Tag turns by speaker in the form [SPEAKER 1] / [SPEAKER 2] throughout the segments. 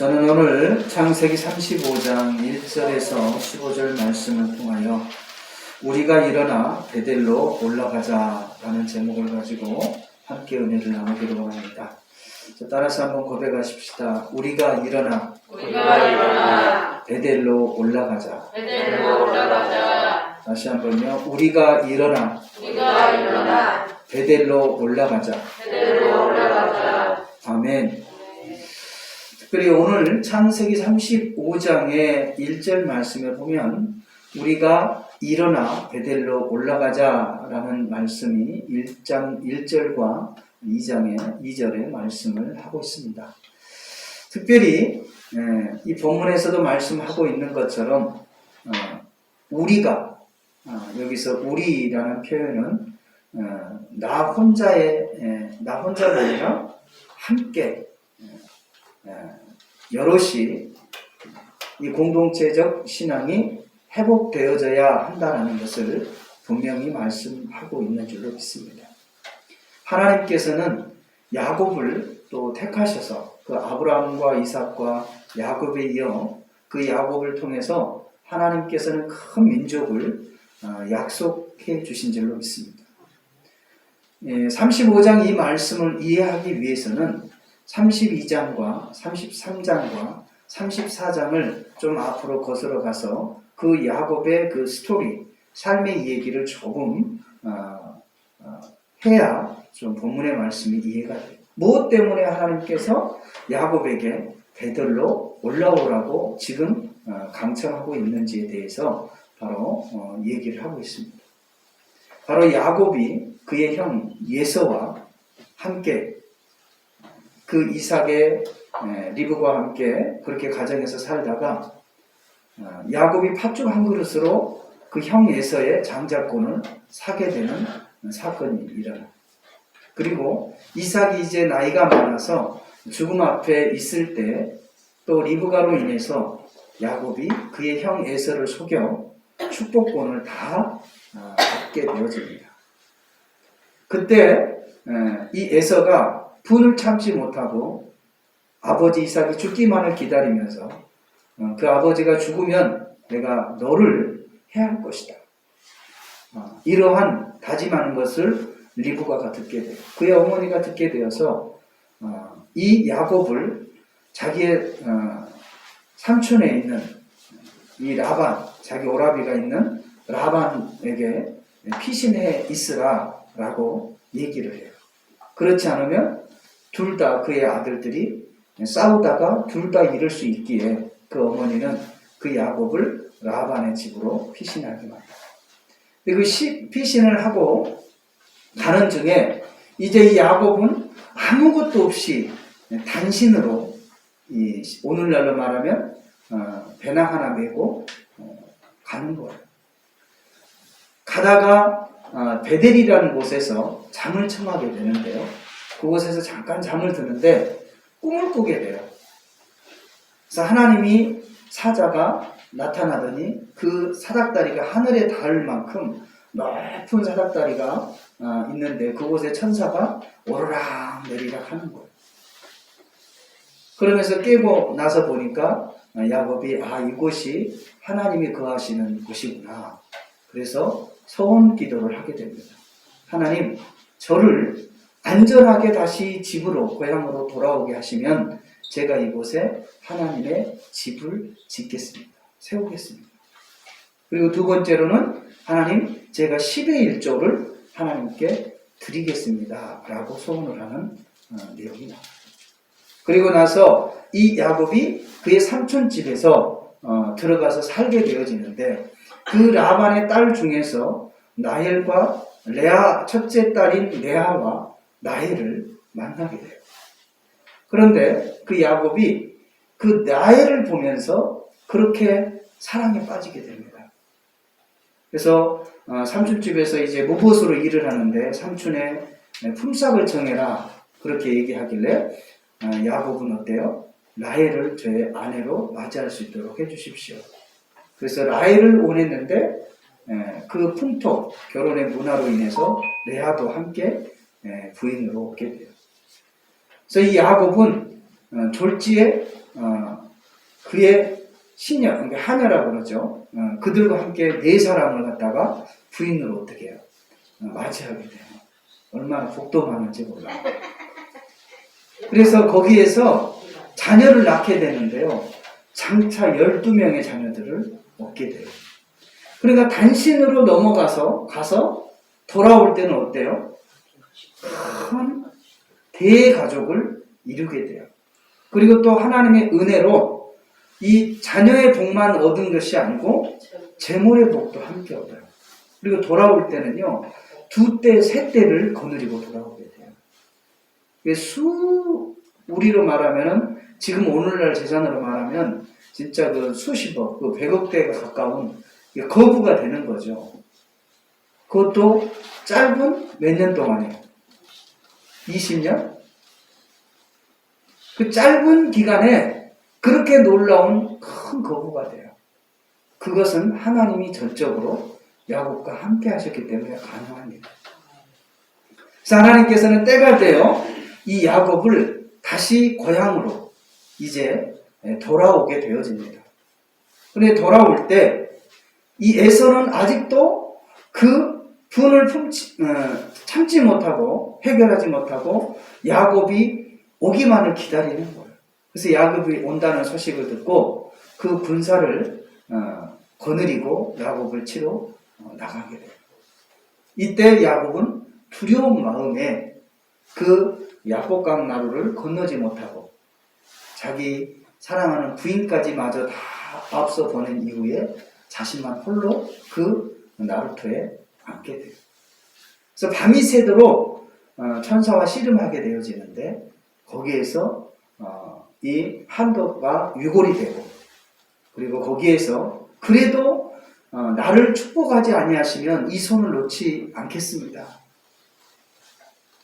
[SPEAKER 1] 저는 오늘 창세기 35장 1절에서 15절 말씀을 통하여 우리가 일어나 베델로 올라가자라는 제목을 가지고 함께 은혜를 나누기로 합니다. 따라서 한번 고백하십시다. 우리가 일어나 베델로 올라가자. 다시 한번요. 우리가 일어나 베델로 올라가자. 아멘. 특별히 오늘 창세기 35장의 1절 말씀에 보면 우리가 일어나 베델로 올라가자라는 말씀이 1장 1절과 2장의 2절의 말씀을 하고 있습니다. 특별히 이 본문에서도 말씀하고 있는 것처럼 우리가 여기서 우리라는 표현은 나 혼자가 아니라 함께 여럿이 이 공동체적 신앙이 회복되어져야 한다는 것을 분명히 말씀하고 있는 줄로 믿습니다. 하나님께서는 야곱을 또 택하셔서 그 아브라함과 이삭과 야곱에 이어 그 야곱을 통해서 하나님께서는 큰 민족을 약속해 주신 줄로 믿습니다. 35장 이 말씀을 이해하기 위해서는 32장과 33장과 34장을 좀 앞으로 거슬러 가서 그 야곱의 그 스토리, 삶의 얘기를 조금 해야 좀 본문의 말씀이 이해가 돼요. 무엇 때문에 하나님께서 야곱에게 베델로 올라오라고 지금 강청하고 있는지에 대해서 바로 얘기를 하고 있습니다. 바로 야곱이 그의 형 예서와 함께 그 이삭의 리브과 함께 그렇게 가정에서 살다가 야곱이 팥죽 한 그릇으로 그 형 예서의 장자권을 사게 되는 사건이 일어나. 그리고 이삭이 이제 나이가 많아서 죽음 앞에 있을 때 또 리브가로 인해서 야곱이 그의 형 에서를 속여 축복권을 다 받게 되어집니다. 그때 이 에서가 분을 참지 못하고 아버지 이삭이 죽기만을 기다리면서 그 아버지가 죽으면 내가 너를 해할 것이다. 이러한 다짐하는 것을 리브가가 듣게 돼요. 그의 어머니가 듣게 되어서 이 야곱을 자기의 삼촌에 있는 이 라반, 자기 오라비가 있는 라반에게 피신해 있으라라고 얘기를 해요. 그렇지 않으면 둘 다 그의 아들들이 싸우다가 둘 다 잃을 수 있기에 그 어머니는 그 야곱을 라반의 집으로 피신하게 만듭니다. 그 피신을 하고 가는 중에 이제 이 야곱은 아무것도 없이 단신으로 오늘날로 말하면 배낭 하나 메고 가는 거예요. 가다가 베델이라는 곳에서 잠을 청하게 되는데요. 그곳에서 잠깐 잠을 드는데 꿈을 꾸게 돼요. 그래서 하나님이 사자가 나타나더니 그 사닥다리가 하늘에 닿을 만큼 높은 사닥다리가 있는데 그곳에 천사가 오르락 내리락 하는 거예요. 그러면서 깨고 나서 보니까 야곱이 이곳이 하나님이 거하시는 곳이구나. 그래서 서원 기도를 하게 됩니다. 하나님, 저를 안전하게 다시 집으로, 고향으로 돌아오게 하시면 제가 이곳에 하나님의 집을 짓겠습니다. 세우겠습니다. 그리고 두 번째로는 하나님, 제가 10의 1조를 하나님께 드리겠습니다. 라고 소원을 하는 내용이 나옵니다. 그리고 나서 이 야곱이 그의 삼촌 집에서 들어가서 살게 되어지는데 그 라반의 딸 중에서 라헬과 레아, 첫째 딸인 레아와 라헬을 만나게 돼요. 그런데 그 야곱이 그 라헬을 보면서 그렇게 사랑에 빠지게 됩니다. 그래서 삼촌 집에서 이제 무봇으로 일을 하는데 삼촌의 품삯을 정해라 그렇게 얘기하길래 야곱은 어때요? 라헬을 저의 아내로 맞이할 수 있도록 해주십시오. 그래서 라헬을 원했는데 그 풍토, 결혼의 문화로 인해서 레아도 함께 부인으로 오게 돼요. 그래서 이 야곱은 졸지에 그의 신녀, 그러니까 하녀라고 그러죠. 그들과 함께 네 사람을 갖다가 부인으로 어떻게 해요? 맞이하게 돼요. 얼마나 복도 많은지 몰라요. 그래서 거기에서 자녀를 낳게 되는데요. 장차 12명의 자녀들을 얻게 돼요. 그러니까 단신으로 가서 돌아올 때는 어때요? 큰 대가족을 이루게 돼요. 그리고 또 하나님의 은혜로 이 자녀의 복만 얻은 것이 아니고 재물의 복도 함께 얻어요. 그리고 돌아올 때는요, 2대, 3대를 거느리고 돌아오게 돼요. 우리로 말하면은, 지금 오늘날 재산으로 말하면, 진짜 그 수십억, 그 100억대가 가까운 거부가 되는 거죠. 그것도 짧은 몇 년 동안에 20년? 그 짧은 기간에 그렇게 놀라운 큰 거부가 돼요. 그것은 하나님이 전적으로 야곱과 함께 하셨기 때문에 가능합니다. 그래서 하나님께서는 때가 되어 이 야곱을 다시 고향으로 이제 돌아오게 되어집니다. 그런데 돌아올 때 이 에서는 아직도 그 분을 참지 못하고 해결하지 못하고 야곱이 오기만을 기다리는 거예요. 그래서 야곱이 온다는 소식을 듣고 그 군사를 거느리고 야곱을 치러 나가게 돼요. 이때 야곱은 두려운 마음에 그 야복강 나루를 건너지 못하고 자기 사랑하는 부인까지 마저 다 앞서 보낸 이후에 자신만 홀로 그 나루터에 앉게 돼요. 그래서 밤이 새도록 천사와 씨름하게 되어지는데 거기에서 이 한도가 유골이 되고 그리고 거기에서 그래도 나를 축복하지 아니하시면 이 손을 놓지 않겠습니다.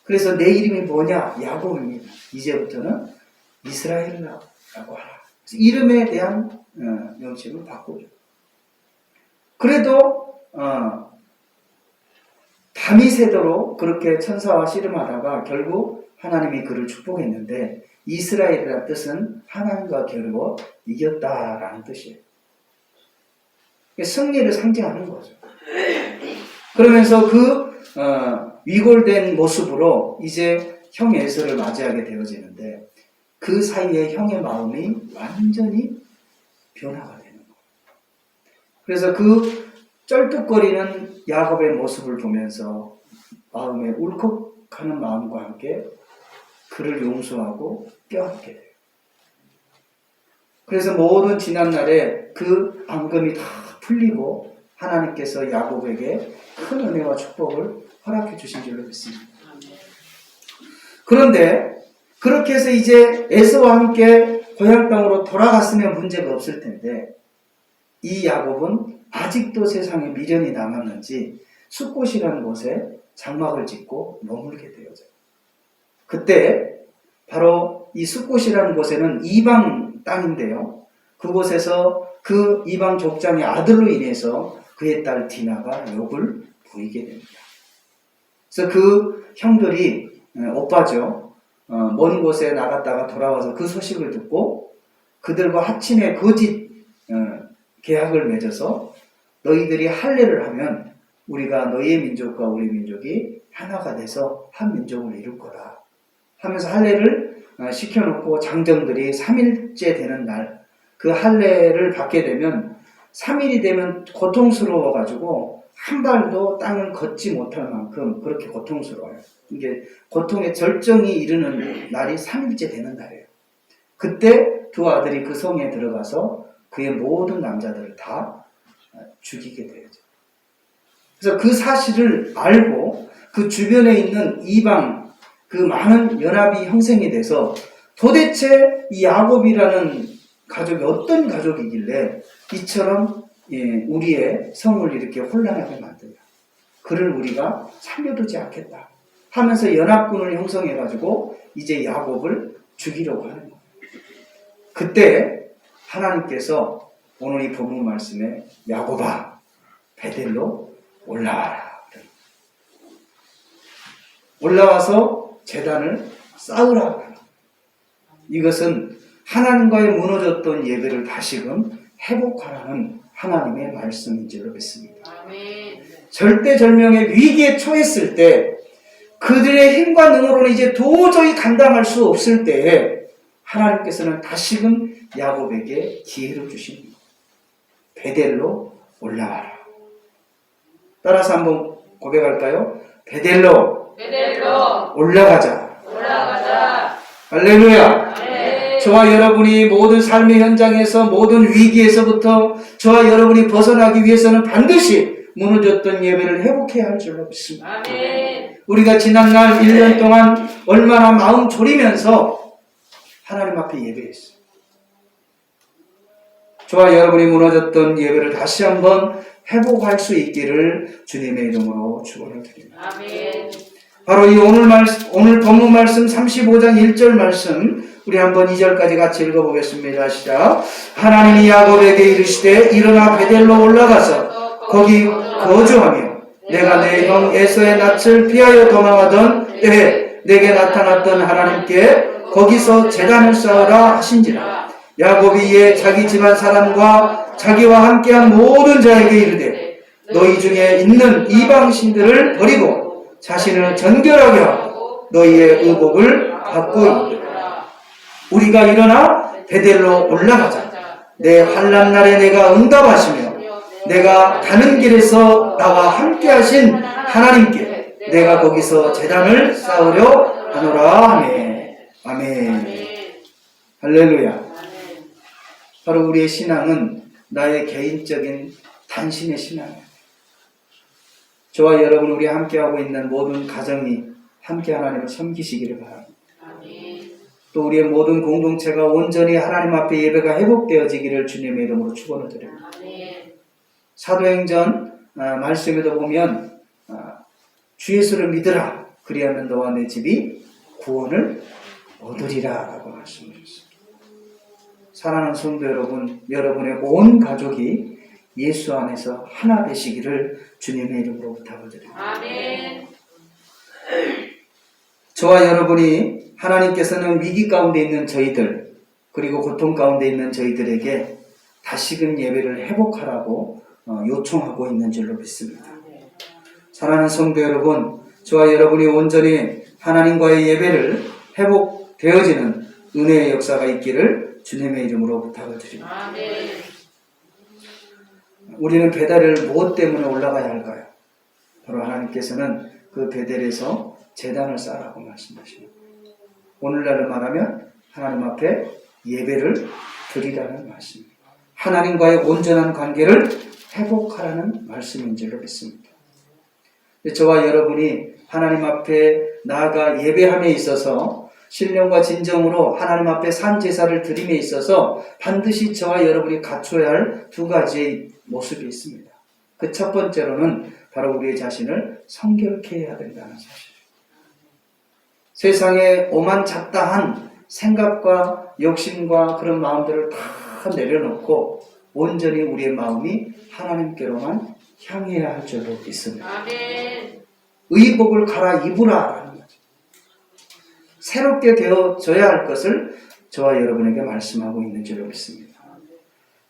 [SPEAKER 1] 그래서 내 이름이 뭐냐? 야곱입니다. 이제부터는 이스라엘이라고 하라. 이름에 대한 명칭을 바꾸죠. 그래도 밤이 새도록 그렇게 천사와 씨름하다가 결국 하나님이 그를 축복했는데 이스라엘이라는 뜻은 하나님과 겨루어 이겼다라는 뜻이에요. 승리를 상징하는 거죠. 그러면서 그 위골된 모습으로 이제 형 에서를 맞이하게 되어지는데 그 사이에 형의 마음이 완전히 변화가 되는 거예요. 그래서 그 쩔뚝거리는 야곱의 모습을 보면서 마음에 울컥하는 마음과 함께 그를 용서하고 껴안게 돼요. 그래서 모든 지난날에 그 앙금이 다 풀리고 하나님께서 야곱에게 큰 은혜와 축복을 허락해 주신 줄로 믿습니다. 그런데 그렇게 해서 이제 에서와 함께 고향 땅으로 돌아갔으면 문제가 없을 텐데 이 야곱은 아직도 세상에 미련이 남았는지 숫곳이라는 곳에 장막을 짓고 머물게 되어져요. 그때 바로 이 숫곳이라는 곳에는 이방 땅인데요. 그곳에서 그 이방 족장의 아들로 인해서 그의 딸 디나가 욕을 보이게 됩니다. 그래서 그 형들이 오빠죠. 먼 곳에 나갔다가 돌아와서 그 소식을 듣고 그들과 하친의 거짓 계약을 맺어서 너희들이 할례를 하면 우리가 너희의 민족과 우리 민족이 하나가 돼서 한 민족을 이룰 거다 하면서 할례를 시켜놓고 장정들이 3일째 되는 날 그 할례를 받게 되면 3일이 되면 고통스러워가지고 한 발도 땅을 걷지 못할 만큼 그렇게 고통스러워요. 이게 고통의 절정이 이르는 날이 3일째 되는 날이에요. 그때 두 아들이 그 성에 들어가서 그의 모든 남자들을 다 죽이게 되죠. 그래서 그 사실을 알고 그 주변에 있는 이방 그 많은 연합이 형성이 돼서 도대체 이 야곱이라는 가족이 어떤 가족이길래 이처럼 우리의 성을 이렇게 혼란하게 만드냐. 그를 우리가 살려두지 않겠다 하면서 연합군을 형성해가지고 이제 야곱을 죽이려고 하는 거예요. 그때 하나님께서 오늘 이 본문 말씀에 야곱아 베델로 올라와라. 올라와서 제단을 쌓으라. 이것은 하나님과의 무너졌던 예배를 다시금 회복하라는 하나님의 말씀인 줄로 믿습니다.
[SPEAKER 2] 아멘.
[SPEAKER 1] 절대절명의 위기에 처했을 때 그들의 힘과 능으로는 이제 도저히 감당할 수 없을 때에 하나님께서는 다시금 야곱에게 기회를 주십니다. 베델로 올라와라. 따라서 한번 고백할까요? 베델로 올라가자. 할렐루야. 저와 여러분이 모든 삶의 현장에서 모든 위기에서부터 저와 여러분이 벗어나기 위해서는 반드시 무너졌던 예배를 회복해야 할 줄로 믿습니다.
[SPEAKER 2] 아멘.
[SPEAKER 1] 우리가 지난날 1년 동안 얼마나 마음 졸이면서 하나님 앞에 예배했어요. 저와 여러분이 무너졌던 예배를 다시 한번 회복할 수 있기를 주님의 이름으로 축원을 드립니다.
[SPEAKER 2] 아멘.
[SPEAKER 1] 바로 이 오늘 본문 말씀 35장 1절 말씀 우리 한번 2절까지 같이 읽어보겠습니다. 시작. 하나님이 야곱에게 이르시되 일어나 베델로 올라가서 거기 거주하며 내가 내 형 에서의 낯을 피하여 도망하던 때에 내게 나타났던 하나님께 거기서 제단을 쌓으라 하신지라. 야곱이 이에 자기 집안 사람과 자기와 함께한 모든 자에게 이르되 너희 중에 있는 이방신들을 버리고 자신을 정결하게 하고 너희의 의복을 받고 있느니라. 우리가 일어나 베델로 올라가자. 내 환난 날에 내가 응답하시며 내가 가는 길에서 나와 함께 하신 하나님께 내가 거기서 제단을 쌓으려 하노라. 아멘. 아멘. 할렐루야. 바로 우리의 신앙은 나의 개인적인 단신의 신앙이에요. 저와 여러분 우리 함께하고 있는 모든 가정이 함께 하나님을 섬기시기를 바랍니다. 또 우리의 모든 공동체가 온전히 하나님 앞에 예배가 회복되어지기를 주님의 이름으로 축원을 드립니다. 사도행전 말씀에도 보면 주 예수를 믿으라 그리하면 너와 내 집이 구원을 얻으리라 라고 말씀하셨습니다. 사랑하는 성도 여러분, 여러분의 온 가족이 예수 안에서 하나 되시기를 주님의 이름으로 부탁을 드립니다.
[SPEAKER 2] 아멘.
[SPEAKER 1] 저와 여러분이 하나님께서는 위기 가운데 있는 저희들 그리고 고통 가운데 있는 저희들에게 다시금 예배를 회복하라고 요청하고 있는 줄로 믿습니다. 사랑하는 성도 여러분, 저와 여러분이 온전히 하나님과의 예배를 회복되어지는 은혜의 역사가 있기를 주님의 이름으로 부탁을 드립니다.
[SPEAKER 2] 아멘.
[SPEAKER 1] 우리는 베델을 무엇 때문에 올라가야 할까요? 바로 하나님께서는 그 베델에서 제단을 쌓으라고 말씀하십니다. 오늘날을 말하면 하나님 앞에 예배를 드리라는 말씀입니다. 하나님과의 온전한 관계를 회복하라는 말씀인 줄로 믿습니다. 저와 여러분이 하나님 앞에 나아가 예배함에 있어서 신령과 진정으로 하나님 앞에 산제사를 드림에 있어서 반드시 저와 여러분이 갖춰야 할 두 가지의 모습이 있습니다. 그 첫 번째로는 바로 우리의 자신을 성결케 해야 된다는 사실. 세상에 오만잡다한 생각과 욕심과 그런 마음들을 다 내려놓고 온전히 우리의 마음이 하나님께로만 향해야 할 줄로 믿습니다.
[SPEAKER 2] 아멘.
[SPEAKER 1] 의복을 갈아입으라라는 거죠. 새롭게 되어져야 할 것을 저와 여러분에게 말씀하고 있는 줄로 믿습니다.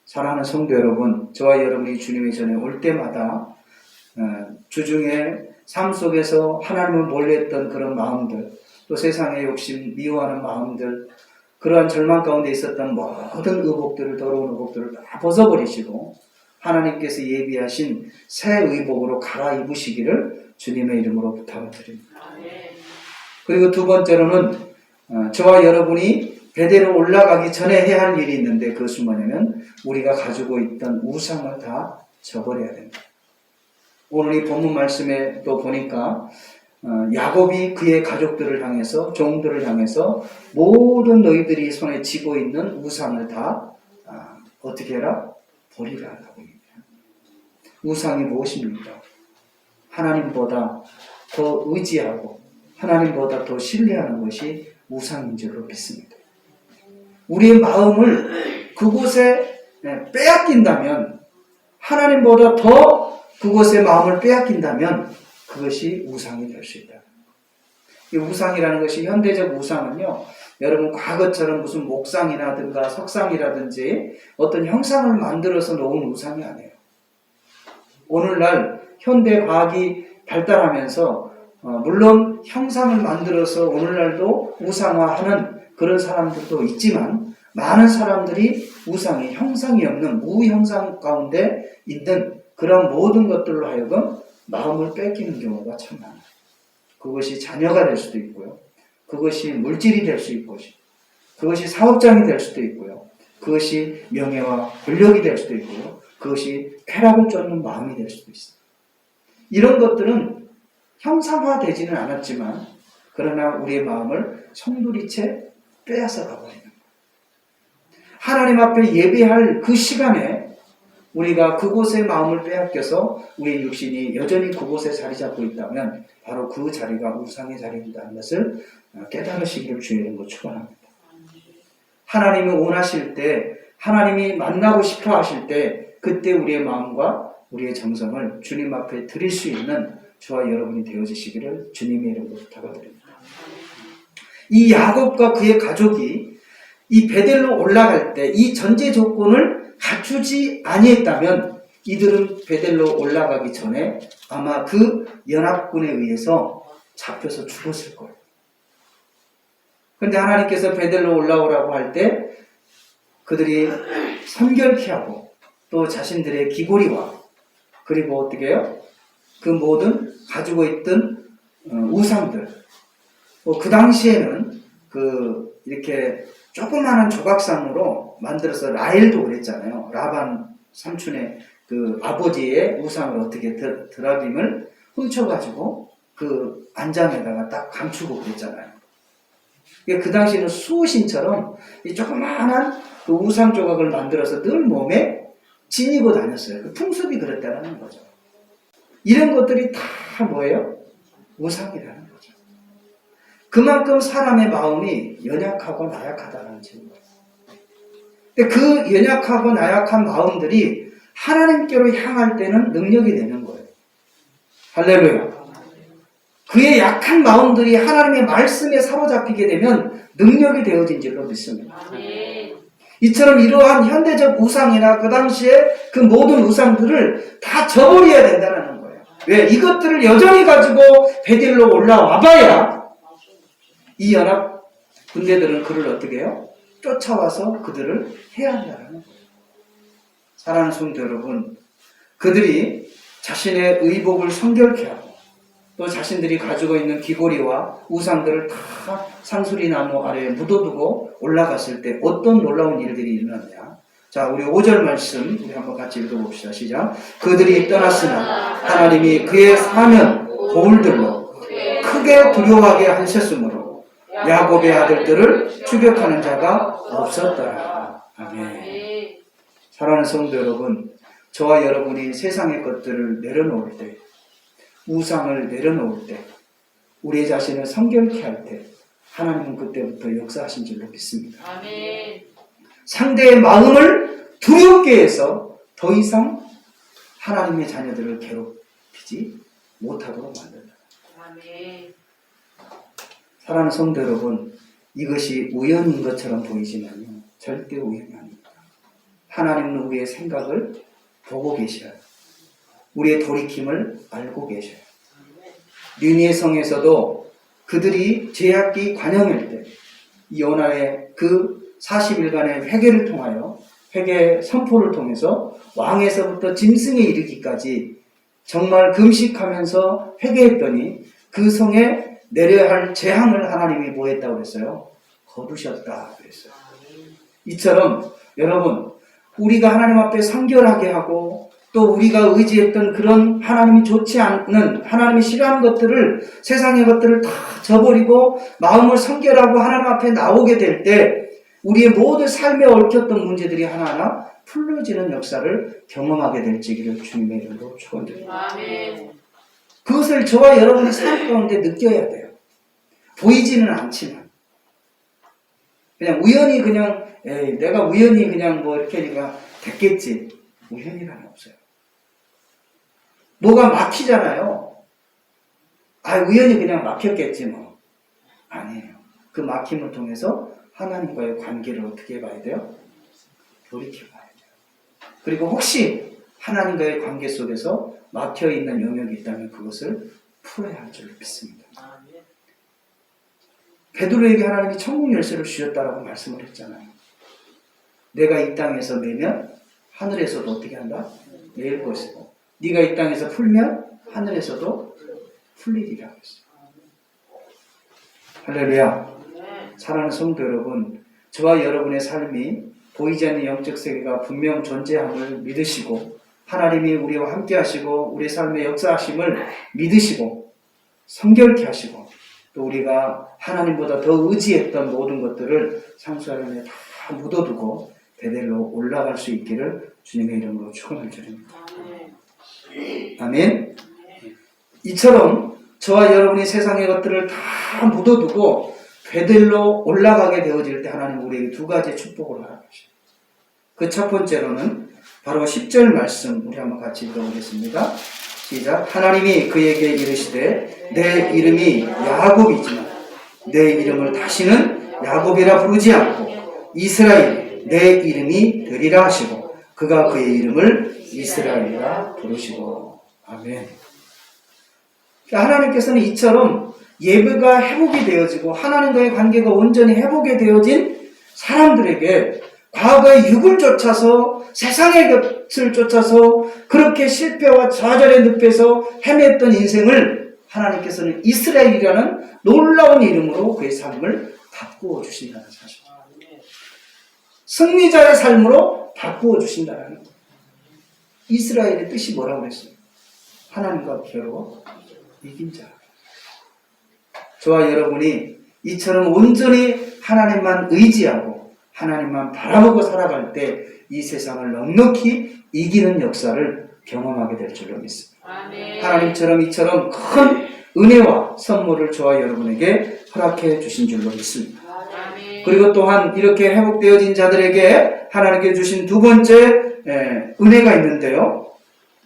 [SPEAKER 1] 사랑하는 성도 여러분, 저와 여러분이 주님의 전에 올 때마다 주중에 삶 속에서 하나님을 멀리했던 그런 마음들, 또 세상의 욕심, 미워하는 마음들, 그러한 절망 가운데 있었던 모든 의복들을, 더러운 의복들을 다 벗어버리시고 하나님께서 예비하신 새 의복으로 갈아입으시기를 주님의 이름으로 부탁을 드립니다. 그리고 두 번째로는 저와 여러분이 베델로 올라가기 전에 해야 할 일이 있는데 그것은 뭐냐면 우리가 가지고 있던 우상을 다 저버려야 됩니다. 오늘 이 본문 말씀에 또 보니까 야곱이 그의 가족들을 향해서 종들을 향해서 모든 너희들이 손에 쥐고 있는 우상을 다 어떻게 해라? 버리라라고 합니다. 우상이 무엇입니까? 하나님보다 더 의지하고 하나님보다 더 신뢰하는 것이 우상인 줄로 믿습니다. 우리의 마음을 그곳에 빼앗긴다면, 하나님보다 더 그곳에 마음을 빼앗긴다면 그것이 우상이 될 수 있다. 이 우상이라는 것이, 현대적 우상은요, 여러분 과거처럼 무슨 목상이라든가 석상이라든지 어떤 형상을 만들어서 놓은 우상이 아니에요. 오늘날 현대 과학이 발달하면서 물론 형상을 만들어서 오늘날도 우상화하는 그런 사람들도 있지만 많은 사람들이 우상이 형상이 없는 무형상 가운데 있는 그런 모든 것들로 하여금 마음을 뺏기는 경우가 참 많아요. 그것이 자녀가 될 수도 있고요. 그것이 물질이 될 수 있고, 그것이 사업장이 될 수도 있고요. 그것이 명예와 권력이 될 수도 있고요. 그것이 쾌락을 쫓는 마음이 될 수도 있어요. 이런 것들은 형상화되지는 않았지만 그러나 우리의 마음을 송두리째 빼앗아 가버리는 거예요. 하나님 앞에 예배할 그 시간에 우리가 그곳에 마음을 빼앗겨서 우리의 육신이 여전히 그곳에 자리 잡고 있다면 바로 그 자리가 우상의 자리이다는 것을 깨달으시기를 주의 이름으로 축원합니다. 하나님이 원하실 때, 하나님이 만나고 싶어 하실 때 그때 우리의 마음과 우리의 정성을 주님 앞에 드릴 수 있는 저와 여러분이 되어주시기를 주님의 이름으로 부탁을 드립니다. 이 야곱과 그의 가족이 이 베델로 올라갈 때 이 전제 조건을 갖추지 아니했다면 이들은 베델로 올라가기 전에 아마 그 연합군에 의해서 잡혀서 죽었을 거예요. 그런데 하나님께서 베델로 올라오라고 할 때 그들이 선결케 하고 또 자신들의 기고리와 그리고 어떻게 해요? 그 모든 가지고 있던 우상들, 그 당시에는 이렇게 조그마한 조각상으로 만들어서 라헬도 그랬잖아요. 라반 삼촌의 그 아버지의 우상을 어떻게 드라빔을 훔쳐가지고 그 안장에다가 딱 감추고 그랬잖아요. 그 당시에는 수호신처럼 이 조그마한 그 우상 조각을 만들어서 늘 몸에 지니고 다녔어요. 그 풍습이 그랬다는 거죠. 이런 것들이 다 뭐예요? 우상이라는 거죠. 그만큼 사람의 마음이 연약하고 나약하다는 증거예요. 그 연약하고 나약한 마음들이 하나님께로 향할 때는 능력이 되는 거예요. 할렐루야. 그의 약한 마음들이 하나님의 말씀에 사로잡히게 되면 능력이 되어진 줄로 믿습니다. 이처럼 이러한 현대적 우상이나 그 당시에 그 모든 우상들을 다 저버려야 된다는 거예요. 왜? 이것들을 여전히 가지고 베델로 올라와 봐야 이 연합 군대들은 그를 어떻게 해요? 쫓아와서 그들을 해야 한다는 거예요. 사랑하는 성도 여러분, 그들이 자신의 의복을 성결케 하고 또 자신들이 가지고 있는 귀고리와 우상들을 다 상수리나무 아래에 묻어두고 올라갔을 때 어떤 놀라운 일들이 일어났냐. 자, 우리 5절 말씀 우리 한번 같이 읽어봅시다. 시작. 그들이 떠났으나 하나님이 그의 사면 거울들로 크게 두려워하게 하셨으므로 야곱의 아들들을 추격하는 자가 없었더라. 아멘. 사랑하는 성도 여러분, 저와 여러분이 세상의 것들을 내려놓을 때, 우상을 내려놓을 때, 우리 자신을 성결케 할 때 하나님은 그때부터 역사하신 줄로 믿습니다.
[SPEAKER 2] 아멘.
[SPEAKER 1] 상대의 마음을 두렵게 해서 더 이상 하나님의 자녀들을 괴롭히지 못하도록 만든다.
[SPEAKER 2] 아멘.
[SPEAKER 1] 사랑하는 성도 여러분, 이것이 우연인 것처럼 보이지만요, 절대 우연이 아닙니다. 하나님은 우리의 생각을 보고 계셔요. 우리의 돌이킴을 알고 계셔요. 느니의 성에서도 그들이 죄악기 관영일 때 요나의 그 40일간의 회개를 통하여 회개 선포를 통해서 왕에서부터 짐승에 이르기까지 정말 금식하면서 회개했더니 그 성에 내려야 할 재앙을 하나님이 뭐 했다고 그랬어요? 거두셨다 그랬어요. 이처럼 여러분, 우리가 하나님 앞에 성결하게 하고 또 우리가 의지했던 그런 하나님이 좋지 않는, 하나님이 싫어하는 것들을, 세상의 것들을 다 저버리고 마음을 성결하고 하나님 앞에 나오게 될 때 우리의 모든 삶에 얽혔던 문제들이 하나하나 풀려지는 역사를 경험하게 될지기를 주님의 이름으로 축원드립니다.
[SPEAKER 2] 아멘.
[SPEAKER 1] 그것을 저와 여러분의 삶 가운데 느껴야 돼요. 보이지는 않지만 그냥 우연히 그냥 내가 우연히 그냥 뭐 이렇게 하니까 됐겠지. 우연이란 없어요. 뭐가 막히잖아요. 우연히 그냥 막혔겠지 뭐. 아니에요. 그 막힘을 통해서 하나님과의 관계를 어떻게 봐야 돼요? 돌이켜봐야 돼요. 그리고 혹시 하나님과의 관계 속에서 막혀있는 영역이 있다면 그것을 풀어야 할 줄 믿습니다. 베드로에게 하나님이 천국 열쇠를 주셨다라고 말씀을 했잖아요. 내가 이 땅에서 매면 하늘에서도 어떻게 한다? 매일 것이고 네가 이 땅에서 풀면 하늘에서도 풀리리라고 했어요. 할렐루야. 사랑하는 성도 여러분, 저와 여러분의 삶이 보이지 않는 영적 세계가 분명 존재함을 믿으시고 하나님이 우리와 함께 하시고 우리 삶의 역사하심을 믿으시고 성결케 하시고 또 우리가 하나님보다 더 의지했던 모든 것들을 상수하련에 다 묻어두고 베델로 올라갈 수 있기를 주님의 이름으로 축원을 드립니다. 아멘. 이처럼 저와 여러분이 세상의 것들을 다 묻어두고 베델로 올라가게 되어질 때 하나님 우리에게 두 가지 축복을 허락하십니다. 그 첫 번째로는 바로 10절 말씀 우리 한번 같이 읽어보겠습니다. 시작. 하나님이 그에게 이르시되 내 이름이 야곱이지만 내 이름을 다시는 야곱이라 부르지 않고 이스라엘 내 이름이 되리라 하시고 그가 그의 이름을 이스라엘이라 부르시고. 아멘. 하나님께서는 이처럼 예배가 회복이 되어지고 하나님과의 관계가 온전히 회복이 되어진 사람들에게 과거의 육을 쫓아서 세상의 것을 쫓아서 그렇게 실패와 좌절의 늪에서 헤맸던 인생을 하나님께서는 이스라엘이라는 놀라운 이름으로 그의 삶을 바꾸어 주신다는 사실. 승리자의 삶으로 바꾸어 주신다는 거예요. 이스라엘의 뜻이 뭐라고 그랬어요? 하나님과 겨루어 이긴 자. 저와 여러분이 이처럼 온전히 하나님만 의지하고 하나님만 바라보고 살아갈 때 이 세상을 넉넉히 이기는 역사를 경험하게 될 줄로 믿습니다. 아멘. 하나님처럼 이처럼 큰 은혜와 선물을 저와 여러분에게 허락해 주신 줄로 믿습니다. 아멘. 그리고 또한 이렇게 회복되어진 자들에게 하나님께 주신 두 번째 은혜가 있는데요.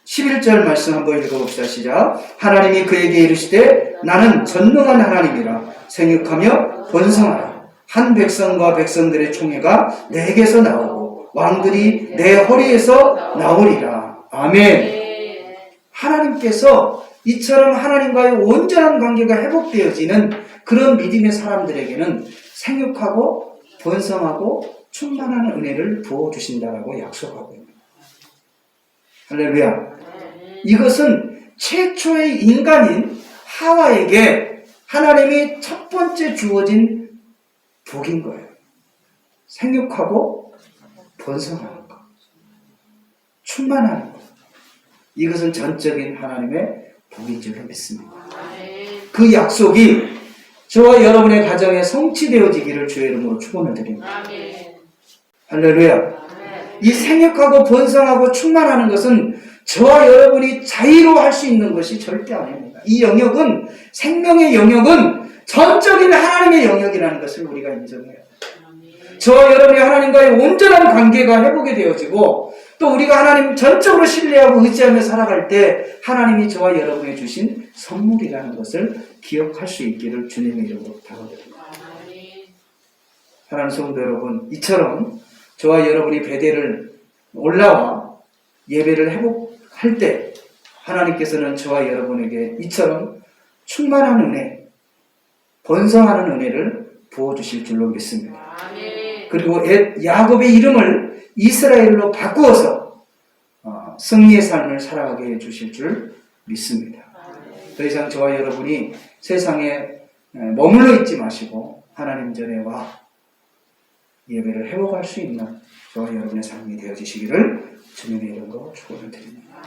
[SPEAKER 1] 11절 말씀 한번 읽어봅시다. 시작. 하나님이 그에게 이르시되 나는 전능한 하나님이라 생육하며 번성하라. 한 백성과 백성들의 총회가 내게서 나오고 왕들이 내 허리에서 나오리라. 아멘. 하나님께서 이처럼 하나님과의 온전한 관계가 회복되어지는 그런 믿음의 사람들에게는 생육하고 번성하고 충만한 은혜를 부어주신다라고 약속하고 있습니다. 할렐루야. 이것은 최초의 인간인 하와에게 하나님이 첫 번째 주어진 복인 거예요. 생육하고 번성하는 것, 충만하는 것. 이것은 전적인 하나님의 복인 줄로 믿습니다. 그 약속이 저와 여러분의 가정에 성취되어지기를 주의 이름으로 축원을 드립니다. 할렐루야. 이 생육하고 번성하고 충만하는 것은 저와 여러분이 자의로 할 수 있는 것이 절대 아닙니다. 이 영역은, 생명의 영역은 전적인 하나님의 영역이라는 것을 우리가 인정해야 합니다. 저와 여러분이 하나님과의 온전한 관계가 회복이 되어지고 또 우리가 하나님 전적으로 신뢰하고 의지하며 살아갈 때 하나님이 저와 여러분에 주신 선물이라는 것을 기억할 수 있기를 주님의 이름으로 부탁드립니다. 사랑하는 성도 여러분, 이처럼 저와 여러분이 베델을 올라와 예배를 회복할 때 하나님께서는 저와 여러분에게 이처럼 충만한 은혜, 번성하는 은혜를 부어주실 줄로 믿습니다. 그리고 야곱의 이름을 이스라엘로 바꾸어서 승리의 삶을 살아가게 해주실 줄 믿습니다. 더 이상 저와 여러분이 세상에 머물러 있지 마시고 하나님 전에 와 예배를 회복할 수 있는 저와 여러분의 삶이 되어지시기를 주님의 이름으로 축원을 드립니다.